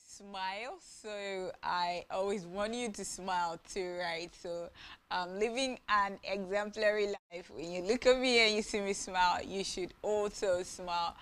smile, so I always want you to smile too, right? So living an exemplary life. When you look at me and you see me smile, you should also smile.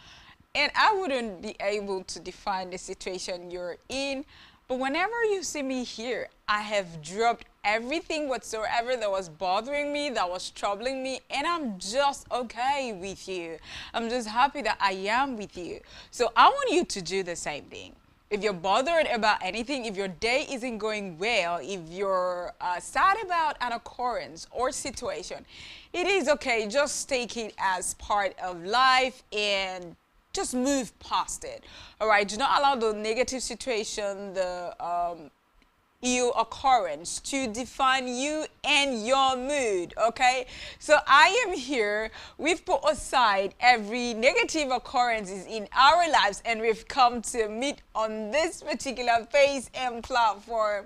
And I wouldn't be able to define the situation you're in, but whenever you see me here, I have dropped everything whatsoever that was bothering me, that was troubling me, and I'm just okay with you. I'm just happy that I am with you. So I want you to do the same thing. If you're bothered about anything, if your day isn't going well, if you're sad about an occurrence or situation, it is okay. Just take it as part of life and just move past it. All right, do not allow the negative situation, the ill occurrence to define you and your mood. Okay, so I am here. We've put aside every negative occurrences in our lives and we've come to meet on this particular face and platform.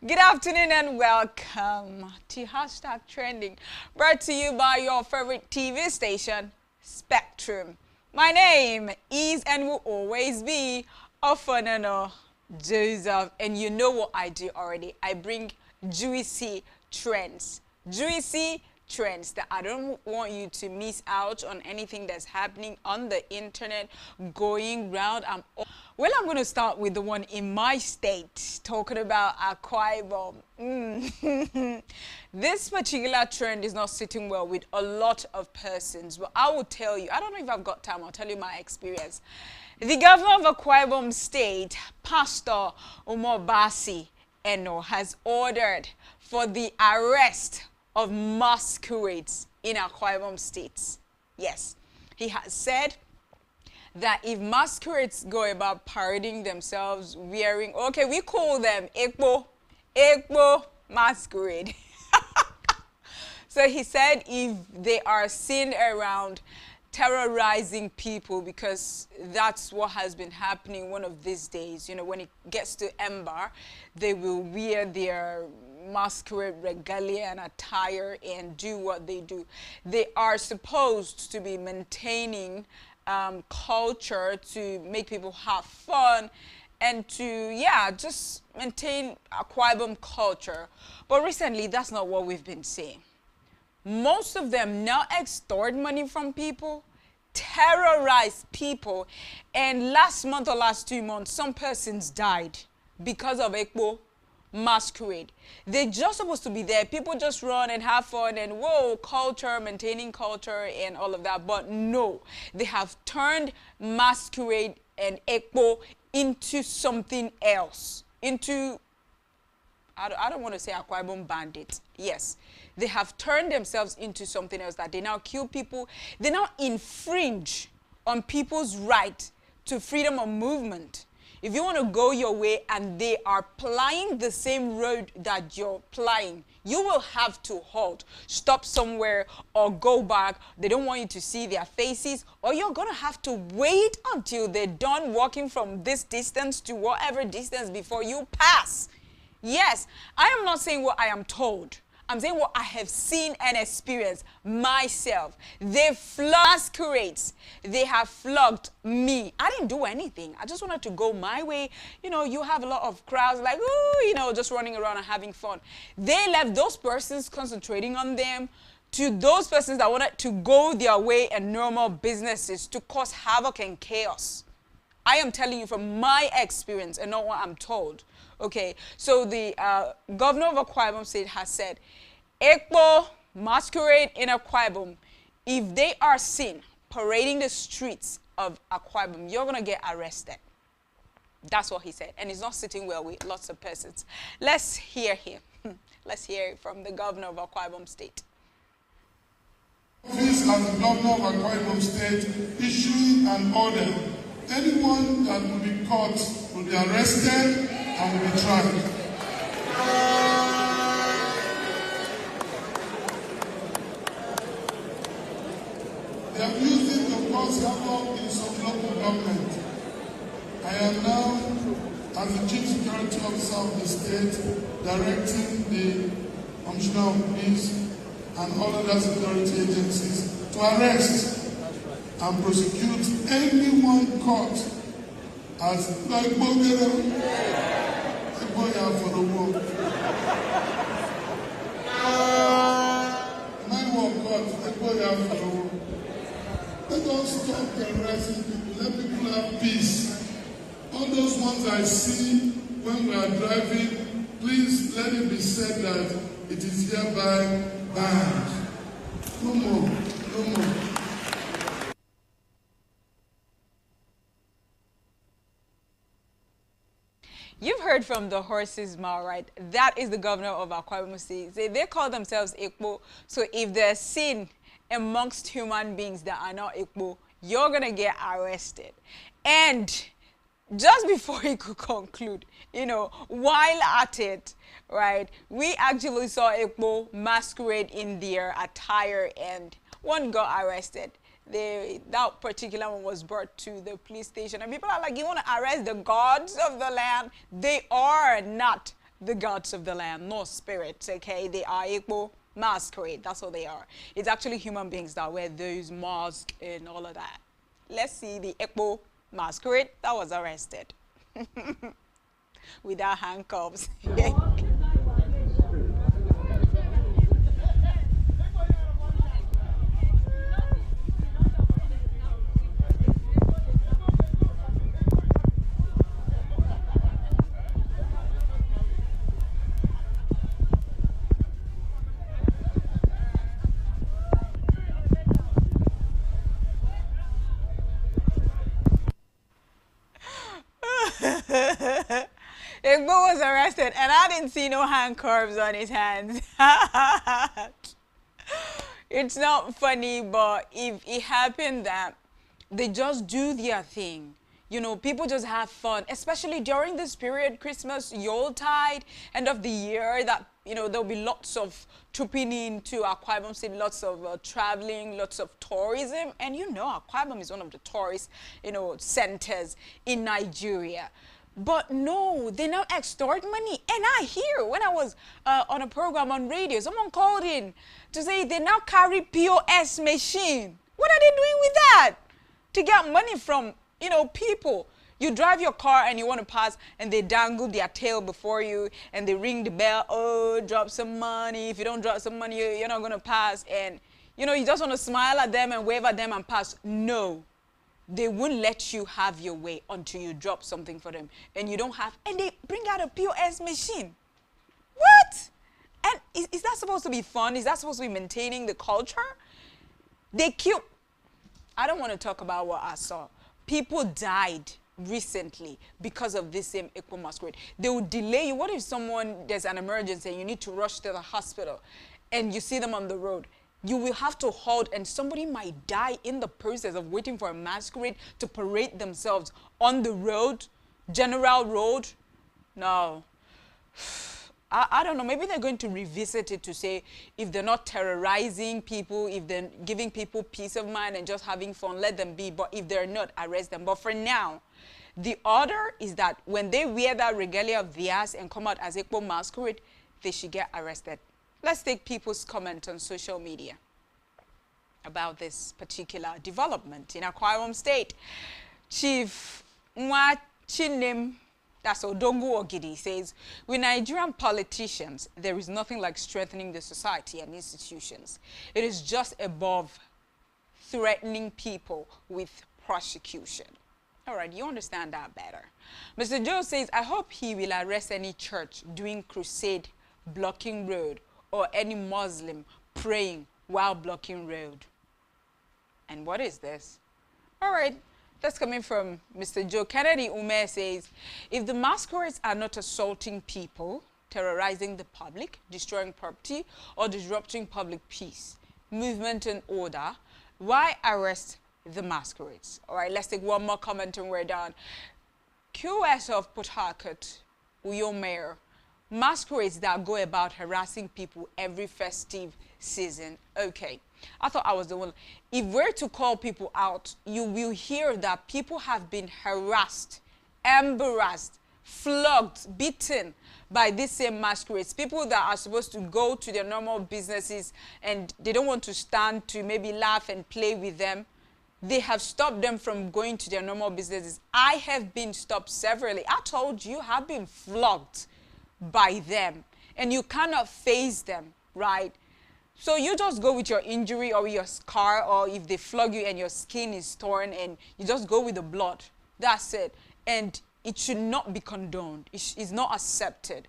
Good afternoon and welcome to Hashtag Trending, brought to you by your favorite TV station, Spectrum. My name is and will always be Ofonano Joseph, and you know what I do already. I bring juicy trends that I don't want you to miss out on anything that's happening on the internet going round. I'm going to start with the one in my state, talking about Akwa Ibom. This particular trend is not sitting well with a lot of persons, but I will tell you, I don't know if I've got time, I'll tell you my experience. The governor of Akwa Ibom State, Pastor Umoh has ordered for the arrest of masquerades in Akwa Ibom State. Yes, he has said that if masquerades go about parading themselves wearing, okay, we call them Ekpo masquerade. So he said if they are seen around terrorizing people, because that's what has been happening one of these days. You know, when it gets to Ember, they will wear their masquerade regalia and attire and do what they do. They are supposed to be maintaining culture to make people have fun and to, just maintain Akwa Ibom culture. But recently, that's not what we've been seeing. Most of them now extort money from people, terrorize people, and last month or last 2 months, some persons died because of Ekpo masquerade. They're just supposed to be there. People just run and have fun and whoa, culture, maintaining culture and all of that. But no, they have turned masquerade and Ekpo into something else, into I don't want to say Akwa Ibom bandits. Yes, they have turned themselves into something else, that they now kill people. They now infringe on people's right to freedom of movement. If you want to go your way and they are plying the same road that you're plying, you will have to halt, stop somewhere or go back. They don't want you to see their faces, or you're going to have to wait until they're done walking from this distance to whatever distance before you pass. Yes, I am not saying what I am told. I'm saying what I have seen and experienced myself. They flogged masquerades. They have flogged me. I didn't do anything. I just wanted to go my way. You know, you have a lot of crowds like, ooh, you know, just running around and having fun. They left those persons concentrating on them to those persons that wanted to go their way and normal businesses to cause havoc and chaos. I am telling you from my experience and not what I'm told. Okay, so the governor of Akwa Ibom State has said, Ekpo masquerade in Akwa Ibom, if they are seen parading the streets of Akwa Ibom, you're going to get arrested. That's what he said. And it's not sitting well with lots of persons. Let's hear him. Let's hear it from the governor of Akwa Ibom State. Office as the governor of Akwa Ibom State issuing an order. Anyone that will be caught will be arrested and will be tried. They have used it to cause havoc in some local government. I am now, as the Chief Security Officer of the state, directing the Commissioner of Police and all other security agencies to arrest and prosecute anyone caught as like Bogero, a boy for the world. My work, God, a boy for the world. Let us stop terrorizing people. Let people have peace. All those ones I see when we are driving, please let it be said that it is hereby banned. No more. No more. You've heard from the horse's mouth, right? That is the governor of Akwa Ibom State. They call themselves Ikpo. So if they're seen amongst human beings that are not Ikpo, you're going to get arrested. And just before he could conclude, you know, while at it, right, we actually saw Ikpo masquerade in their attire and one got arrested. That particular one was brought to the police station. And people are like, you want to arrest the gods of the land? They are not the gods of the land, no spirits, okay? They are Igbo masquerade. That's what they are. It's actually human beings that wear those masks and all of that. Let's see the Igbo masquerade that was arrested without handcuffs. Igbo was arrested and I didn't see no handcuffs on his hands. It's not funny, but if it happened that they just do their thing, you know, people just have fun, especially during this period, Christmas, Yuletide, end of the year, that, you know, there'll be lots of trooping into Akwa Ibom City, lots of traveling, lots of tourism. And you know, Akwa Ibom is one of the tourist, you know, centers in Nigeria. But no, they now extort money. And I hear when I was on a program on radio, someone called in to say they now carry POS machine. What are they doing with that? To get money from, you know, people. You drive your car and you want to pass and they dangle their tail before you and they ring the bell. Oh, drop some money. If you don't drop some money, you're not going to pass. And, you know, you just want to smile at them and wave at them and pass. No. They won't let you have your way until you drop something for them. And you don't have, and they bring out a POS machine. What? And is that supposed to be fun? Is that supposed to be maintaining the culture? They killed, I don't want to talk about what I saw. People died recently because of this same Igbo masquerade. They will delay you. What if there's an emergency and you need to rush to the hospital and you see them on the road? You will have to halt and somebody might die in the process of waiting for a masquerade to parade themselves on the road, general road. No. I don't know. Maybe they're going to revisit it to say if they're not terrorizing people, if they're giving people peace of mind and just having fun, let them be. But if they're not, arrest them. But for now, the order is that when they wear that regalia of theirs and come out as Igbo masquerade, they should get arrested. Let's take people's comment on social media about this particular development in Akwa Ibom State. Chief Nwachinim, that's Odongu Ogidi, says, with Nigerian politicians, there is nothing like strengthening the society and institutions. It is just above threatening people with prosecution. All right, you understand that better. Mr. Joe says, I hope he will arrest any church doing crusade blocking road or any Muslim praying while blocking road. And what is this? All right, that's coming from Mr. Joe. Kennedy Umoh says, if the masquerades are not assaulting people, terrorizing the public, destroying property, or disrupting public peace, movement and order, why arrest the masquerades? All right, let's take one more comment and we're done. QS of Port Harcourt, Uyo Mayor, masquerades that go about harassing people every festive season. Okay, I thought I was the one. If we're to call people out, you will hear that people have been harassed, embarrassed, flogged, beaten by these same masquerades. People that are supposed to go to their normal businesses and they don't want to stand to maybe laugh and play with them. they have stopped them from going to their normal businesses. I have been stopped severally. I told you, I've been flogged by them, and you cannot face them, right? So you just go with your injury or your scar, or if they flog you and your skin is torn, and you just go with the blood. That's it. And it should not be condoned. It's not accepted.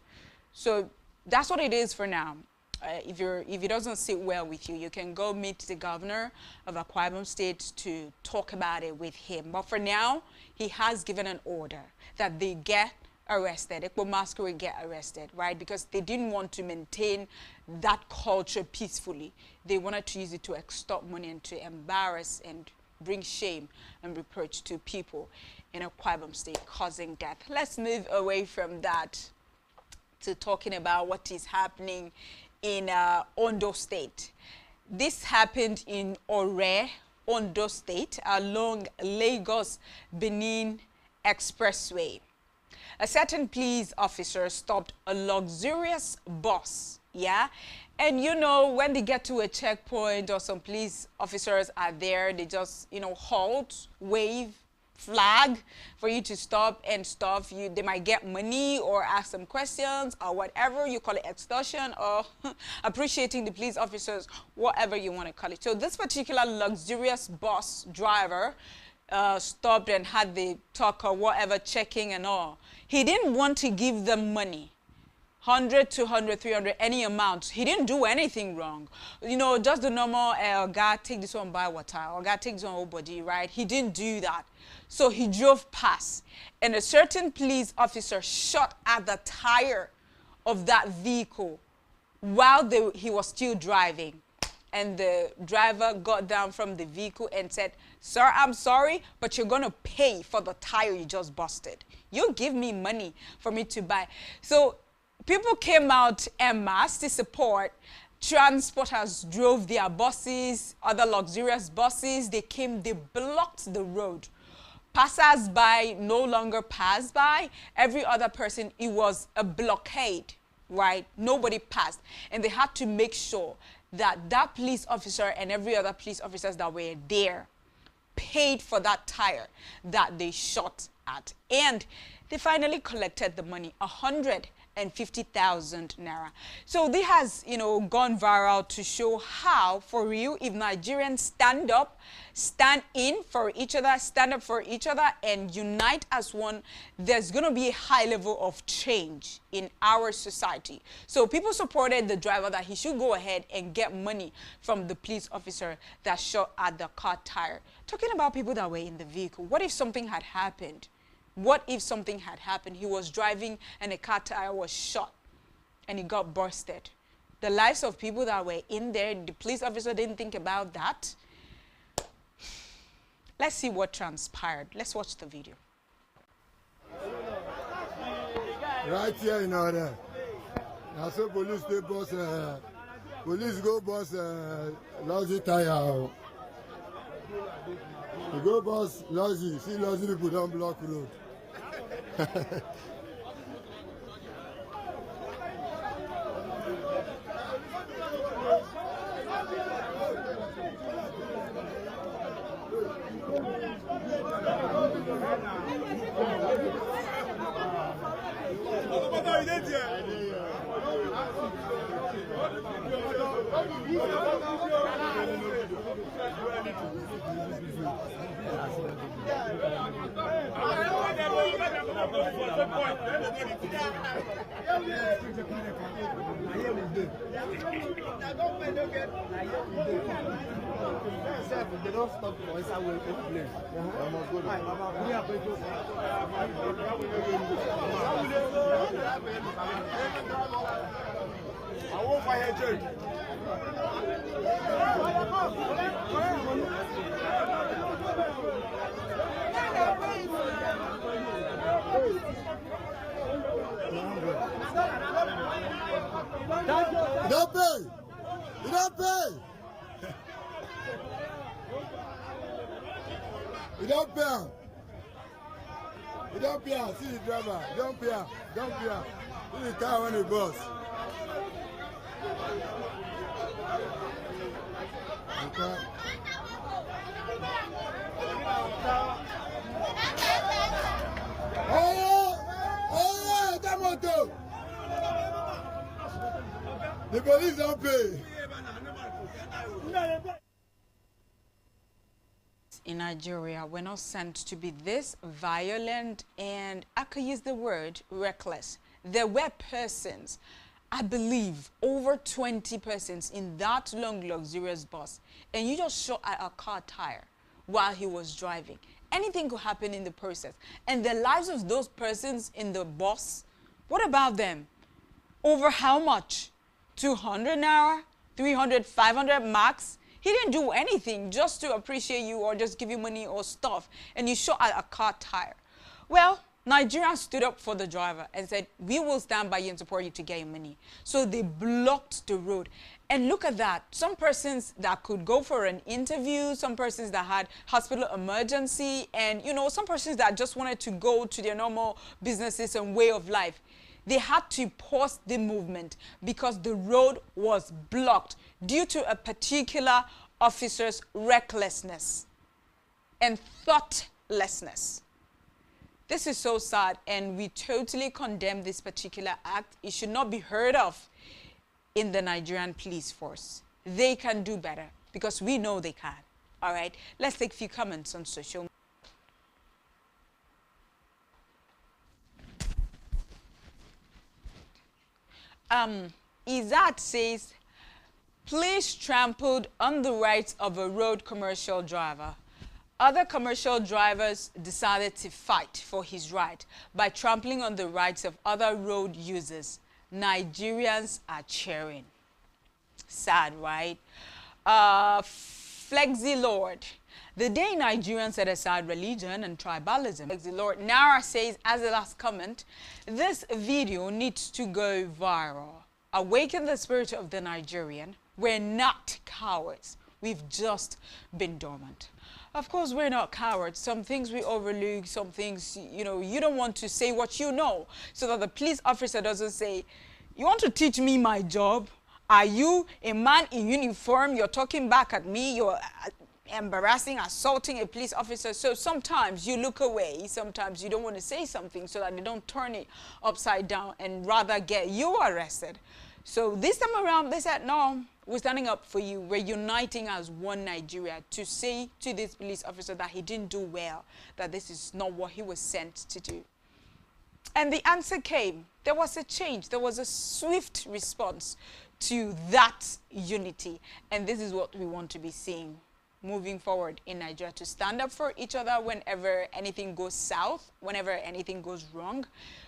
So that's what it is for now. If it doesn't sit well with you, you can go meet the governor of Akwa Ibom State to talk about it with him. But for now, he has given an order that they get arrested. Ekpo Masquerade get arrested, right? Because they didn't want to maintain that culture peacefully. They wanted to use it to extort money and to embarrass and bring shame and reproach to people in Akwa Ibom State, causing death. Let's move away from that to talking about what is happening in Ondo State. This happened in Ore, Ondo State, along Lagos-Benin Expressway. A certain police officer stopped a luxurious bus, yeah? And you know, when they get to a checkpoint or some police officers are there, they just, you know, halt, wave, flag for you to stop and stuff. They might get money or ask some questions or whatever. You call it extortion or appreciating the police officers, whatever you want to call it. So this particular luxurious bus driver stopped and had the talk or whatever, checking and all. He didn't want to give them money. 100, 200, 300, any amount. He didn't do anything wrong. You know, just the normal, God, take this one, buy water, or God, take this one, whole body, right? He didn't do that. So he drove past, and a certain police officer shot at the tire of that vehicle while he was still driving. And the driver got down from the vehicle and said, "Sir, I'm sorry, but you're going to pay for the tire you just busted. You give me money for me to buy." So people came out en masse to support. Transporters drove their buses, other luxurious buses. They came, they blocked the road. Passers-by no longer passed by. Every other person, it was a blockade, right? Nobody passed. And they had to make sure that that police officer and every other police officers that were there paid for that tire that they shot at. And they finally collected the money, 150,000 naira. So this has, you know, gone viral to show how, for real, if Nigerians stand up, stand in for each other, stand up for each other, and unite as one, there's going to be a high level of change in our society. So people supported the driver that he should go ahead and get money from the police officer that shot at the car tire. Talking about people that were in the vehicle, what if something had happened? What if something had happened? He was driving and a car tire was shot and he got bursted. The lives of people that were in there, the police officer didn't think about that. Let's see what transpired. Let's watch the video. Right here in order. Now so police they boss police go boss lousy tire. You go boss lousy. See lousy people don't block road. They don't stop for us. I will play. I won't fire Jake. You don't pay. You don't pay. You don't pay. You don't pay. See the driver. Don't pay. Don't pay. See the car when the bus. Okay. Oh, that motor! The police don't pay. In Nigeria, we're not sent to be this violent and I could use the word reckless. There were persons, I believe over 20 persons in that long luxurious bus, and you just shot at a car tire while he was driving. Anything could happen in the process. And the lives of those persons in the bus, what about them? Over how much? 200 naira? 300, 500 max? He didn't do anything just to appreciate you or just give you money or stuff, and you shot at a car tire. Well, Nigerians stood up for the driver and said, we will stand by you and support you to get your money. So they blocked the road. And look at that. Some persons that could go for an interview, some persons that had hospital emergency, and, you know, some persons that just wanted to go to their normal businesses and way of life. They had to pause the movement because the road was blocked due to a particular officer's recklessness and thoughtlessness. This is so sad, and we totally condemn this particular act. It should not be heard of in the Nigerian police force. They can do better because we know they can. All right, let's take a few comments on social media. Izat says, police trampled on the rights of a road commercial driver. Other commercial drivers decided to fight for his right by trampling on the rights of other road users. Nigerians are cheering. Sad, right? Flexi Lord. The day Nigerians set aside religion and tribalism. Flexi Lord Nara says, as the last comment, this video needs to go viral. Awaken the spirit of the Nigerian. We're not cowards. We've just been dormant. Of course, we're not cowards. Some things we overlook, some things, you know, you don't want to say what you know, so that the police officer doesn't say, you want to teach me my job? Are you a man in uniform? You're talking back at me. You're embarrassing, assaulting a police officer. So sometimes you look away. Sometimes you don't want to say something so that they don't turn it upside down and rather get you arrested. So this time around, they said, no, we're standing up for you. We're uniting as one Nigeria to say to this police officer that he didn't do well, that this is not what he was sent to do. And the answer came. There was a change. There was a swift response to that unity. And this is what we want to be seeing moving forward in Nigeria, to stand up for each other whenever anything goes south, whenever anything goes wrong.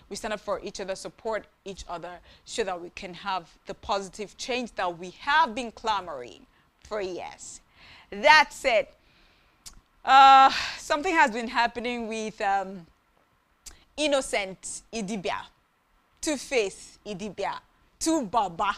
We stand up for each other, support each other, so that we can have the positive change that we have been clamoring for years. That said, something has been happening with Innocent Idibia, Two-Face Idibia, Baba.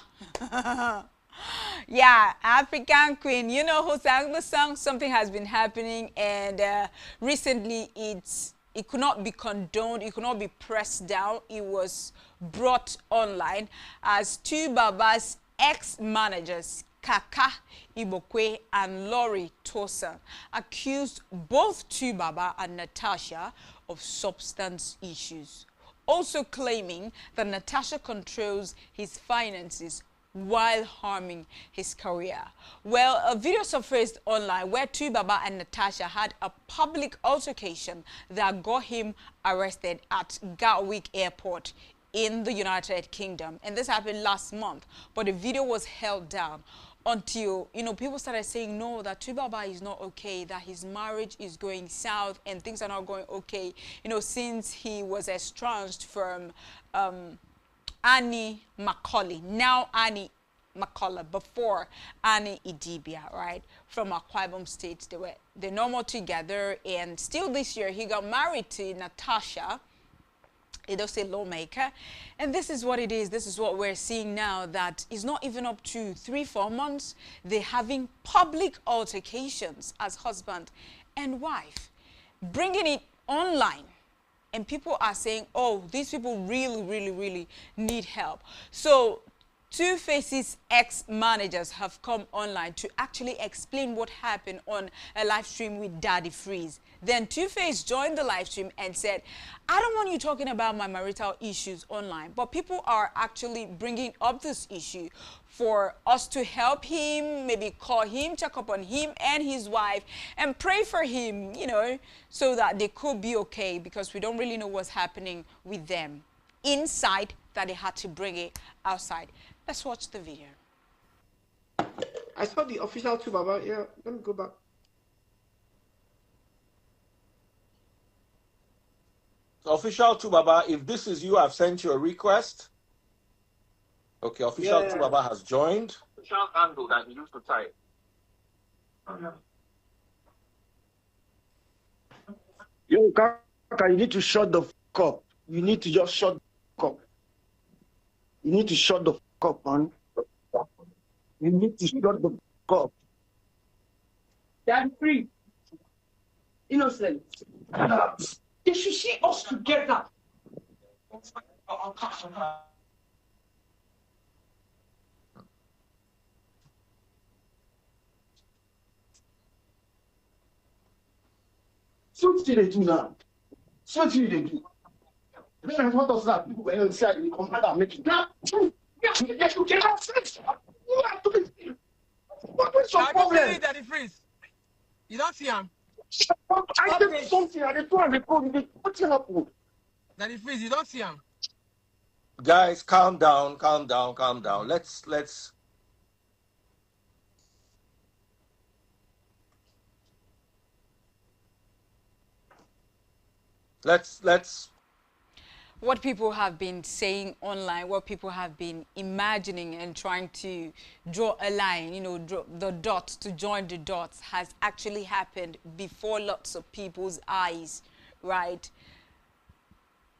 Yeah, African Queen. You know who sang the song? Something has been happening, and recently it could not be condoned, it could not be pressed down. It was brought online as two Baba's ex-managers, Kaka Ibokwe and Lori Tosa, accused both Baba and Natasha of substance issues, also claiming that Natasha controls his finances while harming his career. Well, a video surfaced online where Baba and Natasha had a public altercation that got him arrested at Gatwick Airport in the United Kingdom. And this happened last month, but the video was held down until, you know, people started saying, no, that Baba is not okay, that his marriage is going south and things are not going okay, you know, since he was estranged from Annie Macaulay, now Annie McCullough, before Annie Idibia, right, from Akwa Ibom State. They're normal together, and still this year he got married to Natasha, Idose lawmaker, and this is what it is. This is what we're seeing now, that is not even up to 3-4 months. They're having public altercations as husband and wife, bringing it online. And people are saying, oh, these people really, really, really need help. So Two-Face's ex-managers have come online to actually explain what happened on a live stream with Daddy Freeze. Then Two-Face joined the live stream and said, I don't want you talking about my marital issues online, but people are actually bringing up this issue for us to help him, maybe call him, check up on him and his wife, and pray for him, you know, so that they could be okay, because we don't really know what's happening with them inside, that they had to bring it outside. Let's watch the video. I saw the official too, Baba. Yeah, let me go back. Official too, Baba, if this is you, I've sent you a request. Okay, official too, Baba has joined. Official handle that you used to type. Yo, Kaka, you need to shut the fuck up. You need to just shut the fuck up. You need to shut the fuck up, man. You need to shut the fuck up. Daddy Free. Innocent. They should see us together. So what did they do now? So what did they do? Then I want us that people were inside the commander and make it. Now, yes, you cannot fix. What is your problem? Daddy Freeze. You don't see him. I did something and they do a report. What happened? Daddy Freeze, you don't see him. Guys, calm down, calm down, calm down. Let's What people have been saying online, what people have been imagining and trying to draw a line, you know, draw the dots to join the dots, has actually happened before lots of people's eyes, right?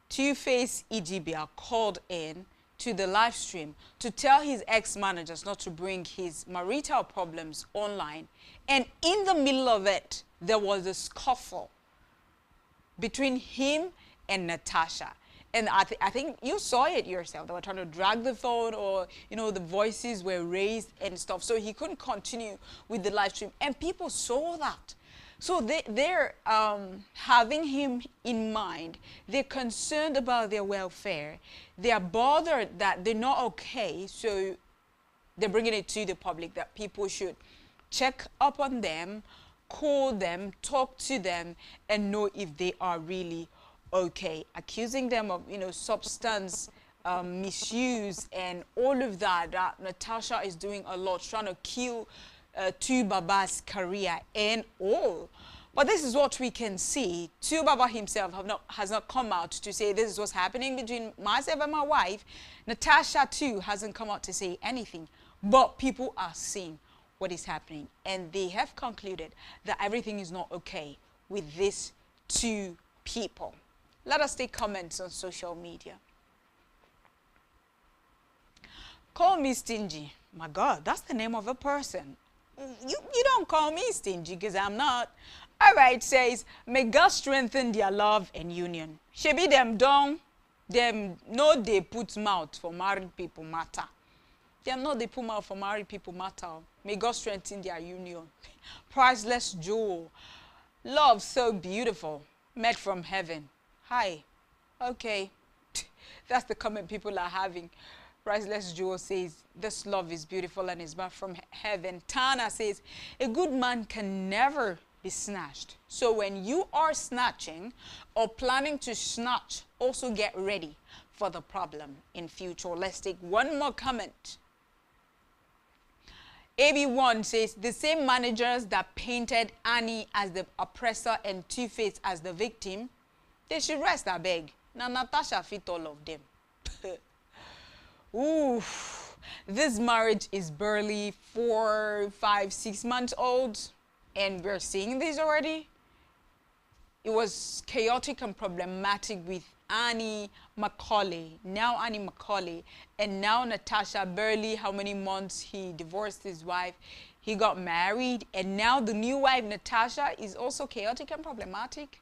Two-Face EGBR called in to the live stream to tell his ex-managers not to bring his marital problems online. And in the middle of it, there was a scuffle between him and Natasha. And I think you saw it yourself. They were trying to drag the phone, or, you know, the voices were raised and stuff. So he couldn't continue with the live stream. And people saw that. So they're having him in mind. They're concerned about their welfare. They are bothered that they're not okay. So they're bringing it to the public that people should check up on them, call them, talk to them, and know if they are really okay. Accusing them of, you know, substance misuse and all of that. Natasha is doing a lot, trying to kill Tu Baba's career and all. But this is what we can see. Tu Baba himself has not come out to say this is what's happening between myself and my wife. Natasha too hasn't come out to say anything. But people are seeing what is happening, and they have concluded that everything is not okay with these two people. Let us take comments on social media. Call me stingy. My God, that's the name of a person. You don't call me stingy, because I'm not. All right, says, may God strengthen their love and union. Shebi them don't, them no they put mouth for married people matter. Them no they put mouth for married people matter. May God strengthen their union. Priceless jewel. Love so beautiful, met from heaven. Hi. Okay. That's the comment people are having. Priceless Jewel says, this love is beautiful and is back from heaven. Tana says, a good man can never be snatched. So when you are snatching or planning to snatch, also get ready for the problem in future. Let's take one more comment. AB1 says, the same managers that painted Annie as the oppressor and Two-Face as the victim, they should rest, I beg. Now Natasha fit all of them. Ooh, this marriage is barely 4, 5, 6 months old, and we're seeing this already. It was chaotic and problematic with Annie Macaulay, now Annie Macaulay, and now Natasha. Barely how many months he divorced his wife. He got married, and now the new wife, Natasha, is also chaotic and problematic.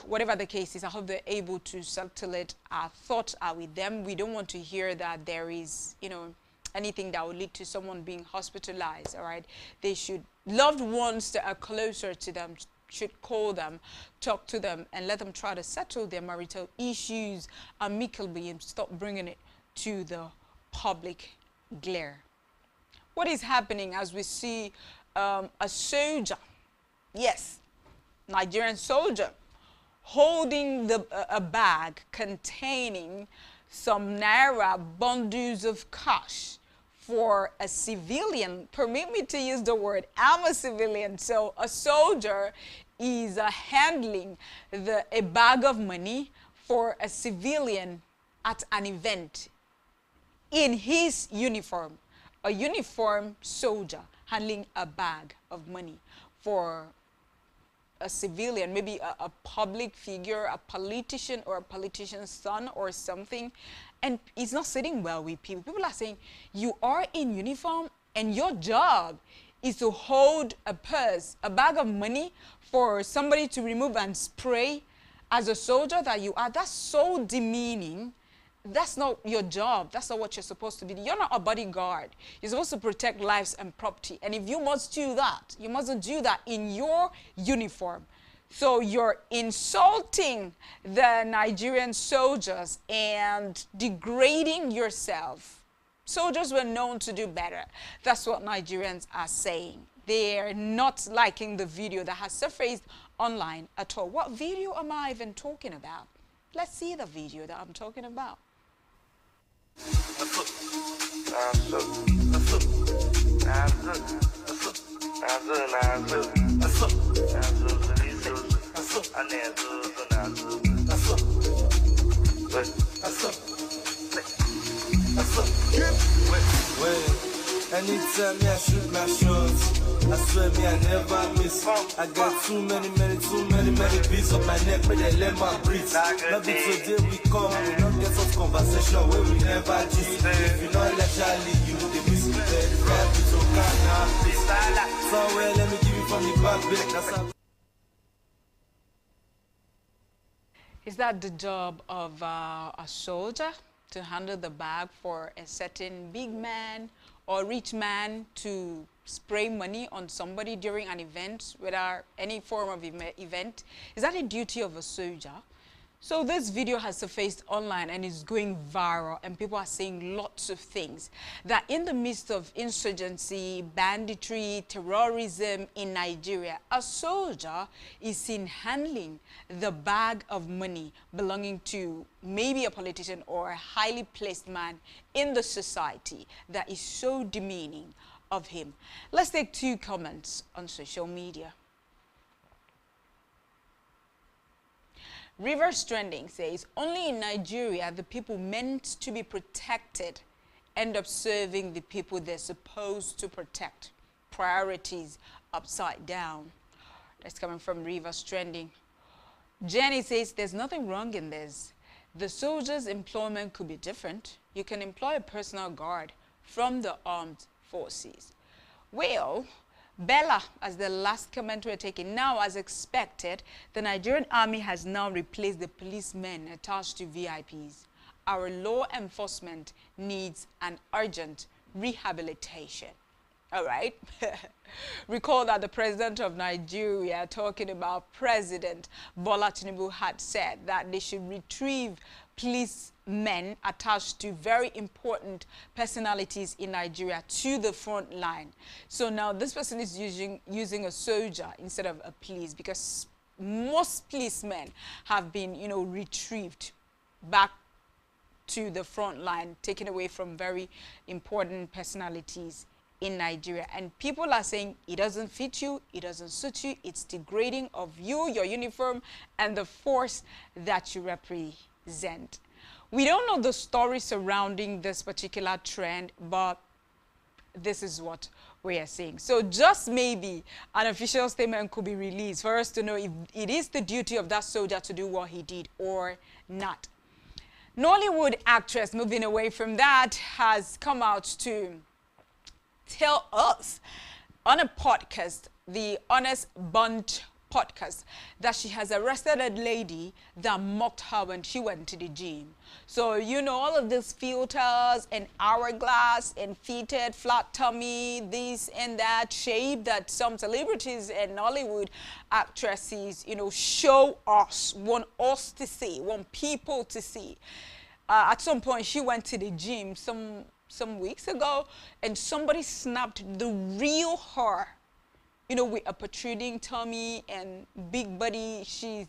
whatever the case is, I hope they're able to settle it. Our thoughts are with them. We don't want to hear that there is, anything that will lead to someone being hospitalized, all right? They should, loved ones that are closer to them should call them, talk to them, and let them try to settle their marital issues amicably and stop bringing it to the public glare. What is happening as we see a soldier, yes, Nigerian soldier, holding a bag containing some naira bundles of cash for a civilian. Permit me to use the word, I'm a civilian. So a soldier is handling a bag of money for a civilian at an event in his uniform. A uniformed soldier handling a bag of money for a civilian, maybe a public figure, a politician or a politician's son or something. And it's not sitting well with people. People are saying, you are in uniform and your job is to hold a purse, a bag of money for somebody to remove and spray as a soldier that you are. That's so demeaning. That's not your job. That's not what you're supposed to be. You're not a bodyguard. You're supposed to protect lives and property. And if you must do that, you mustn't do that in your uniform. So you're insulting the Nigerian soldiers and degrading yourself. Soldiers were known to do better. That's what Nigerians are saying. They're not liking the video that has surfaced online at all. What video am I even talking about? Let's see the video that I'm talking about. Anytime I shoot my shots, I swear me I never miss. I got too many beats on my neck, but they let my breathe. Maybe today we come, we don't get some conversation where we never gist. If you don't let Charlie, you the miss. The crowd is so kind of somewhere, let me give you from the back, back. That's how. Is that the job of a soldier, to handle the bag for a certain big man or rich man to spray money on somebody during an event, whether any form of event? Is that a duty of a soldier? So this video has surfaced online and is going viral, and people are saying lots of things. That in the midst of insurgency, banditry, terrorism in Nigeria, a soldier is seen handling the bag of money belonging to maybe a politician or a highly placed man in the society. That is so demeaning of him. Let's take 2 comments on social media. Rivers Trending says, only in Nigeria the people meant to be protected end up serving the people they're supposed to protect. Priorities upside down. That's coming from Rivers Trending. Jenny says, there's nothing wrong in this. The soldiers' employment could be different. You can employ a personal guard from the armed forces. Well, Bella, as the last comment we're taking now, as expected, the Nigerian army has now replaced the policemen attached to VIPs. Our law enforcement needs an urgent rehabilitation. All right. Recall that the president of Nigeria, talking about President Bola Tinubu, had said that they should retrieve policemen attached to very important personalities in Nigeria to the front line. So now this person is using a soldier instead of a police, because most policemen have been, retrieved back to the front line, taken away from very important personalities in Nigeria. And people are saying it doesn't fit you, it doesn't suit you, it's degrading of you, your uniform, and the force that you represent. We don't know the story surrounding this particular trend, but this is what we are seeing. So just maybe an official statement could be released for us to know if it is the duty of that soldier to do what he did or not. Nollywood actress, moving away from that, has come out to tell us on a podcast, the Honest Bunch podcast that she has arrested a lady that mocked her when she went to the gym. So, you know, all of these filters and hourglass and fitted, flat tummy, this and that shape that some celebrities and Hollywood actresses, you know, show us, want us to see, want people to see. At some point, she went to the gym some weeks ago, and somebody snapped the real her, you know, with a protruding tummy and big body. She's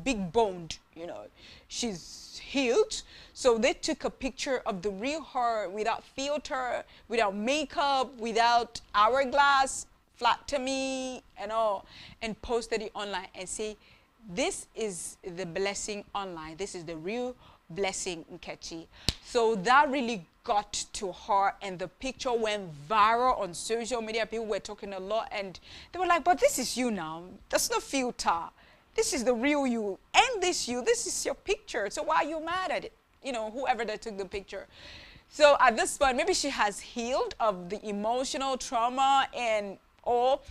big boned, you know, she's huge. So they took a picture of the real her without filter, without makeup, without hourglass, flat tummy and all, and posted it online and say, this is the blessing online. This is the real blessing Nkechi. So that really got to her, and the picture went viral on social media. People were talking a lot, and they were like, but this is you now. That's no filter. This is the real you. And this you, this is your picture. So why are you mad at it? You know, whoever that took the picture. So at this point, maybe she has healed of the emotional trauma and all.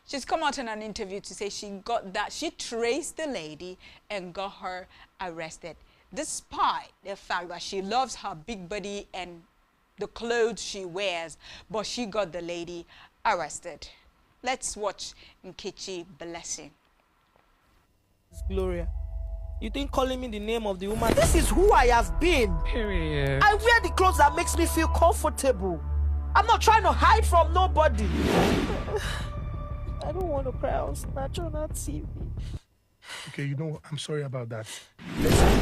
She's come out in an interview to say she got that. She traced the lady and got her arrested, despite the fact that she loves her big body and the clothes she wears, but she got the lady arrested. Let's watch Nkechi blessing. Gloria, you think calling me the name of the woman? This is who I have been. Period. I wear the clothes that makes me feel comfortable. I'm not trying to hide from nobody. I don't want to cry on Snatch on that TV. Okay, you know, I'm sorry about that.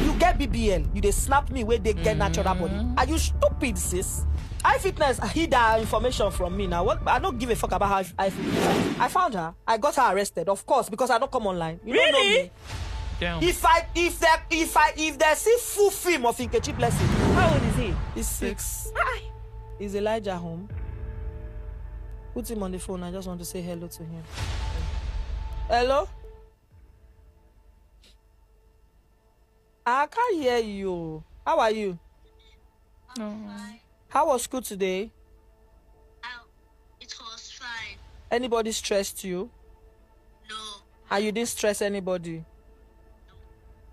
You get BBL, you they snap me where they get natural body. Are you stupid, sis? iFitness hid that information from me now. What? I don't give a fuck about how iFitness. I found her. I got her arrested, of course, because I don't come online. You don't know me. Damn. If they see full film of Nkechi Blessing. How old is he? He's 6. Hi. Is Elijah home? Put him on the phone. I just want to say hello to him. Hello? I can't hear you. How are you? How was school today? It was fine. Anybody stressed you? No. And you didn't stress anybody?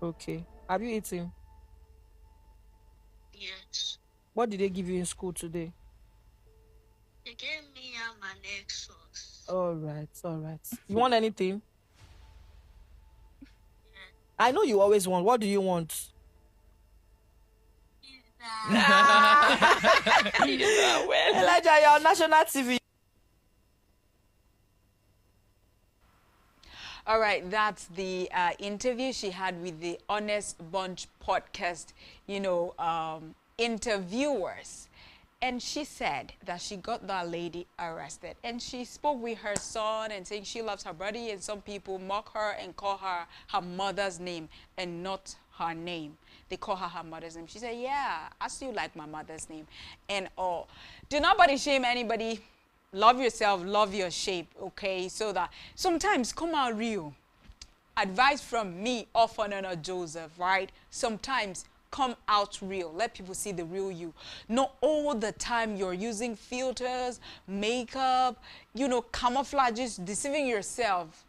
No. Okay. Have you eaten? Yes. What did they give you in school today? They gave me an egg sauce. All right. You want anything? Yeah. I know you always want. What do you want? Elijah, you're on national TV. All right, that's the interview she had with the Honest Bunch podcast, you know, interviewers. And she said that she got that lady arrested. And she spoke with her son and saying she loves her body, and some people mock her and call her her mother's name and not her name. They call her mother's name. She said, yeah, I still like my mother's name and all. Do not body shame anybody. Love yourself, love your shape, okay? So that sometimes come out real. Advice from me, Ofanana Joseph, right? Sometimes come out real. Let people see the real you. Not all the time you're using filters, makeup, you know, camouflages, deceiving yourself.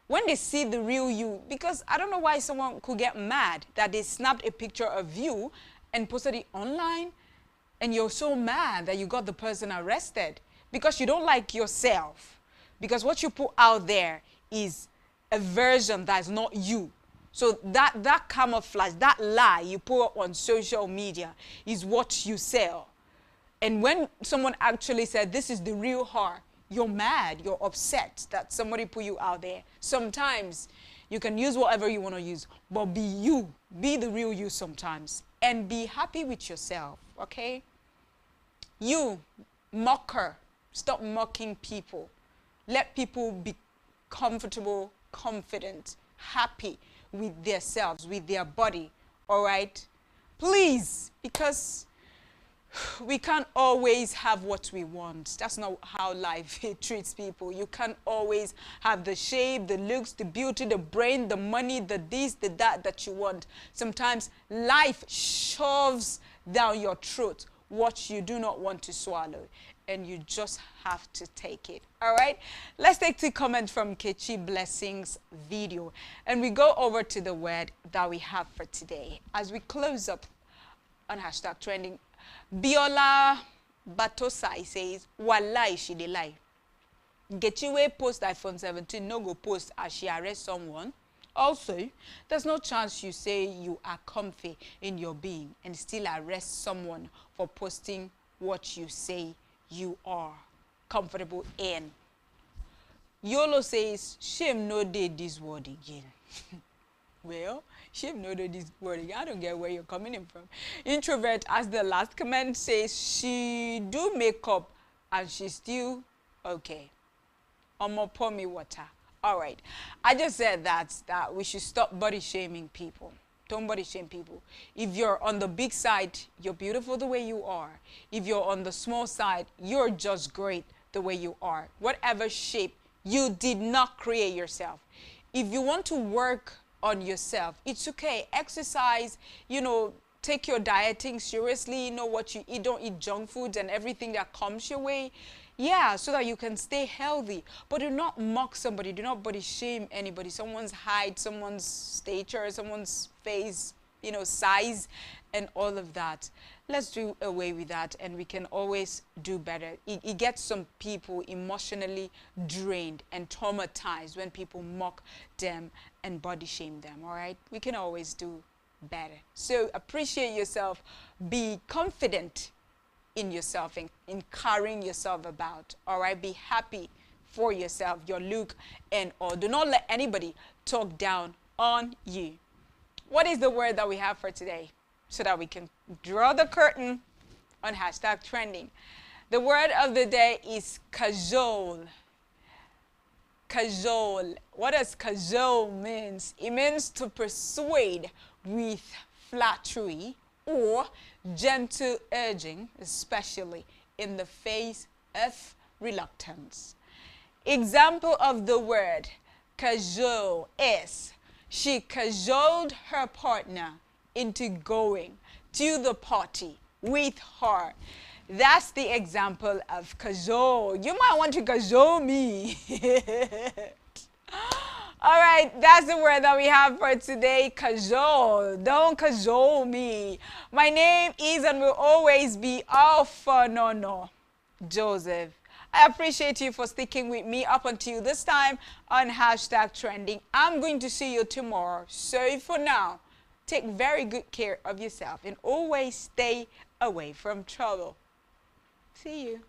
When they see the real you, because I don't know why someone could get mad that they snapped a picture of you and posted it online, and you're so mad that you got the person arrested because you don't like yourself. Because what you put out there is a version that's not you. So that camouflage, that lie you put on social media is what you sell. And when someone actually said, this is the real her, you're mad, you're upset that somebody put you out there. Sometimes you can use whatever you want to use, but be you, be the real you sometimes, and be happy with yourself, okay? You, mocker, stop mocking people. Let people be comfortable, confident, happy with themselves, with their body, all right? Please, because we can't always have what we want. That's not how life treats people. You can't always have the shape, the looks, the beauty, the brain, the money, the this, the that you want. Sometimes life shoves down your throat what you do not want to swallow. and you just have to take it. All right, let's take the comment from Kechi Blessings video, and we go over to the word that we have for today as we close up on hashtag trending. Biola Batosai says, "Wallahi she dey lie. Getchiwe post iPhone 17 no go post as she arrest someone. Also, there's no chance you say you are comfy in your being and still arrest someone for posting what you say you are comfortable in." Yolo says, "Shame no dey this word again." Well, shame no dey this word again. I don't get where you're coming in from. Introvert, as the last comment says, she do makeup and she's still okay. Umoh, pour me water. All right. I just said that we should stop body shaming people. Don't body shame people. If you're on the big side, you're beautiful the way you are. If you're on the small side, you're just great the way you are. Whatever shape, you did not create yourself. If you want to work on yourself, it's okay. Exercise, take your dieting seriously. You know what you eat. Don't eat junk foods and everything that comes your way. Yeah, so that you can stay healthy. But do not mock somebody. Do not body shame anybody. Someone's height, someone's stature, someone's face, size, and all of that. Let's do away with that, and we can always do better. It gets some people emotionally drained and traumatized when people mock them and body shame them, all right? We can always do better. So appreciate yourself. Be confident in yourself and in carrying yourself about, all right? Be happy for yourself, your look, and all. Do not let anybody talk down on you. What is the word that we have for today so that we can draw the curtain on hashtag trending? The word of the day is cajole. Cajole. What does cajole means? It means to persuade with flattery or gentle urging, especially in the face of reluctance. Example of the word cajole is, she cajoled her partner into going to the party with her. That's the example of cajole. You might want to cajole me. All right, that's the word that we have for today, cajole. Don't cajole me. My name is and will always be Alpha Nono Joseph. I appreciate you for sticking with me up until this time on hashtag trending. I'm going to see you tomorrow. So for now, take very good care of yourself and always stay away from trouble. See you.